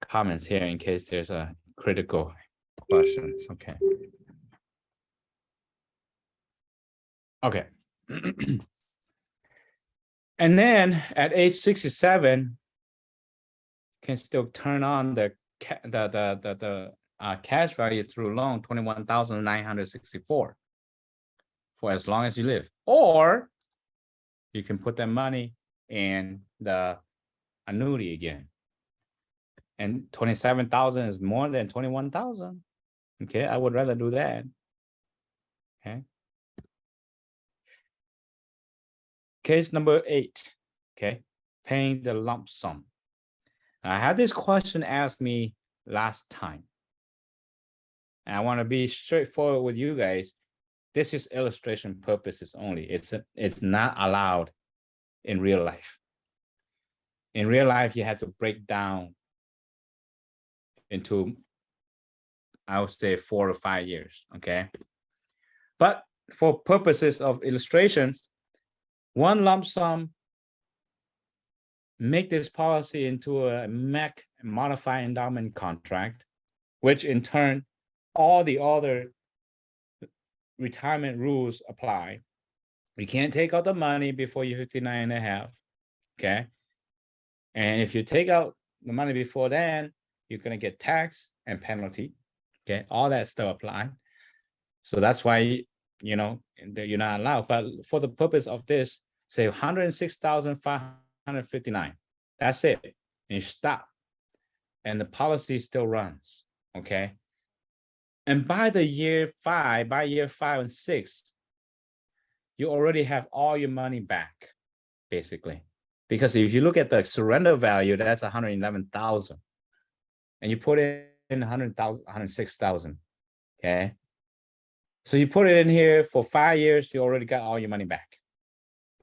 comments here in case there's a critical questions. Okay. Okay. And then at age 67, can still turn on the cash value through loan 21,964 for as long as you live, or you can put that money in the annuity again. And 27,000 is more than 21,000. Okay, I would rather do that. Okay. Case number 8. Okay, paying the lump sum. I had this question asked me last time. And I want to be straightforward with you guys. This is illustration purposes only. It's not allowed in real life. In real life, you have to break down into, I would say, 4 to 5 years. Okay. But for purposes of illustrations, one lump sum, make this policy into a MEC, modified endowment contract, which in turn, all the other retirement rules apply. You can't take out the money before you're 59 and a half. Okay. And if you take out the money before then, you're going to get tax and penalty. Okay. All that stuff apply. So that's why, you know, you're not allowed. But for the purpose of this, say 106,559. That's it. And you stop. And the policy still runs. Okay. And by year 5 and 6, you already have all your money back, basically. Because if you look at the surrender value, that's 111,000. And you put in 100,000, 106,000. Okay. So you put it in here for 5 years, you already got all your money back.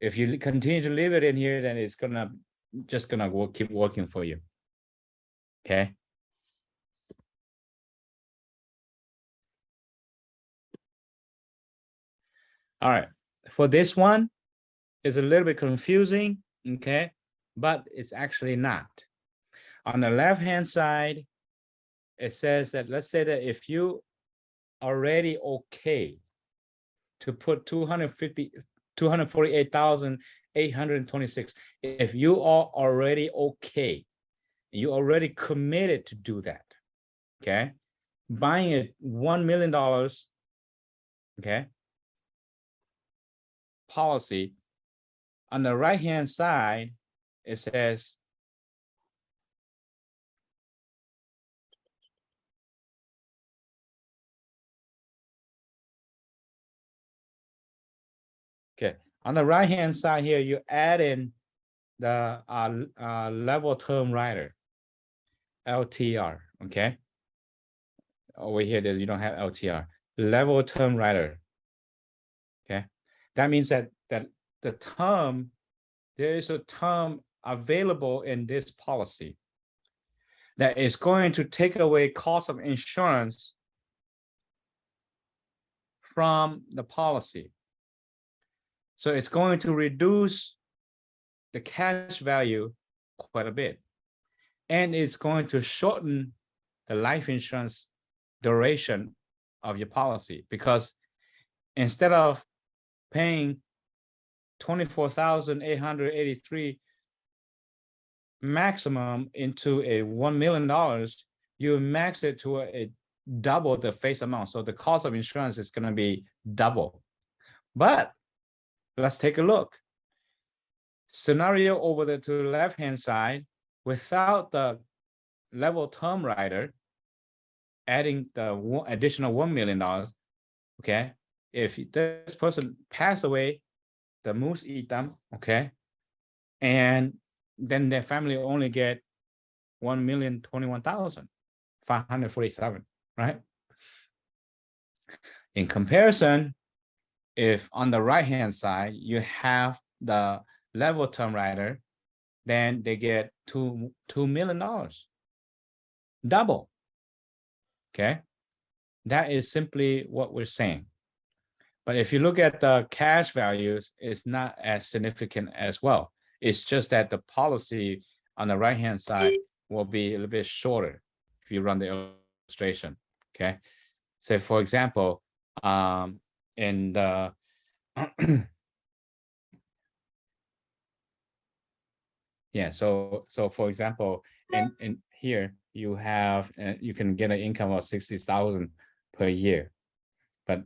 If you continue to leave it in here, then it's just gonna keep working for you. Okay. All right. For this one, it's a little bit confusing. Okay, but it's actually not. On the left-hand side, it says that, let's say that if you already okay to put 248,826, if you are already okay, you already committed to do that. Okay, buying it $1 million, okay, policy. On the right-hand side, it says, okay, on the right-hand side here, you add in the level term rider, LTR, okay? Over here, you don't have LTR, level term rider, okay? That means that the term, there is a term available in this policy that is going to take away cost of insurance from the policy. So it's going to reduce the cash value quite a bit. And it's going to shorten the life insurance duration of your policy, because instead of paying 24,883 maximum into a $1 million, you max it to a double the face amount. So the cost of insurance is going to be double. But let's take a look. Scenario over there to the left-hand side, without the level term rider, adding the additional $1 million, okay? If this person passed away, the moose eat them, okay? And then their family only get 1,021,547, right? In comparison, if on the right-hand side, you have the level term rider, then they get $2 million, double. Okay, that is simply what we're saying. But if you look at the cash values, it's not as significant as well. It's just that the policy on the right-hand side will be a little bit shorter if you run the illustration. Okay, so for example, in the Yeah, so for example, in here you have you can get an income of 60,000 per year, but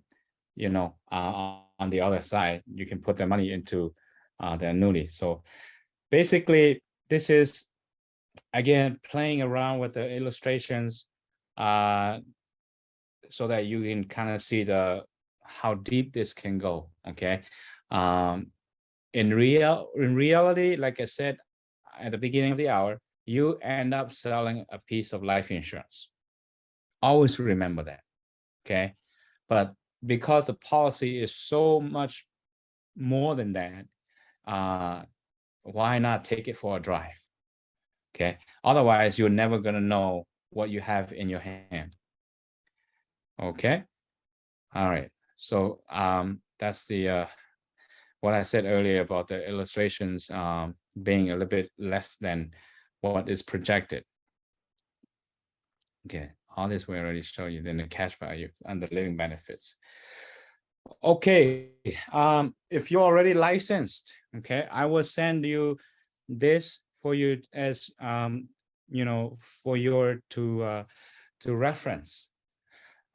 you know on the other side you can put the money into the annuity. So basically this is again playing around with the illustrations so that you can kind of see the how deep this can go. Okay, in reality, like I said at the beginning of the hour, you end up selling a piece of life insurance. Always remember that. Okay, but because the policy is so much more than that, why not take it for a drive? Okay, otherwise you're never gonna know what you have in your hand. Okay, all right. So that's the what I said earlier about the illustrations being a little bit less than what is projected. Okay, all this we already show you. Then the cash value and the living benefits. Okay, if you're already licensed, okay, I will send you this for you as you know, for your to reference.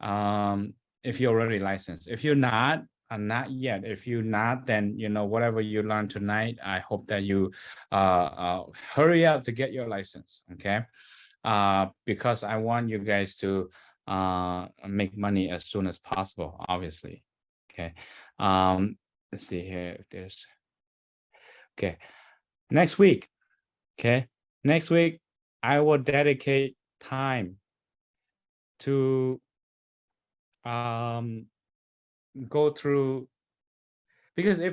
If you're already licensed. If you're not yet. If you're not, then you know whatever you learned tonight, I hope that you hurry up to get your license. Okay, because I want you guys to make money as soon as possible, obviously. Okay, let's see here if there's okay next week. Okay, next week I will dedicate time to go through, because if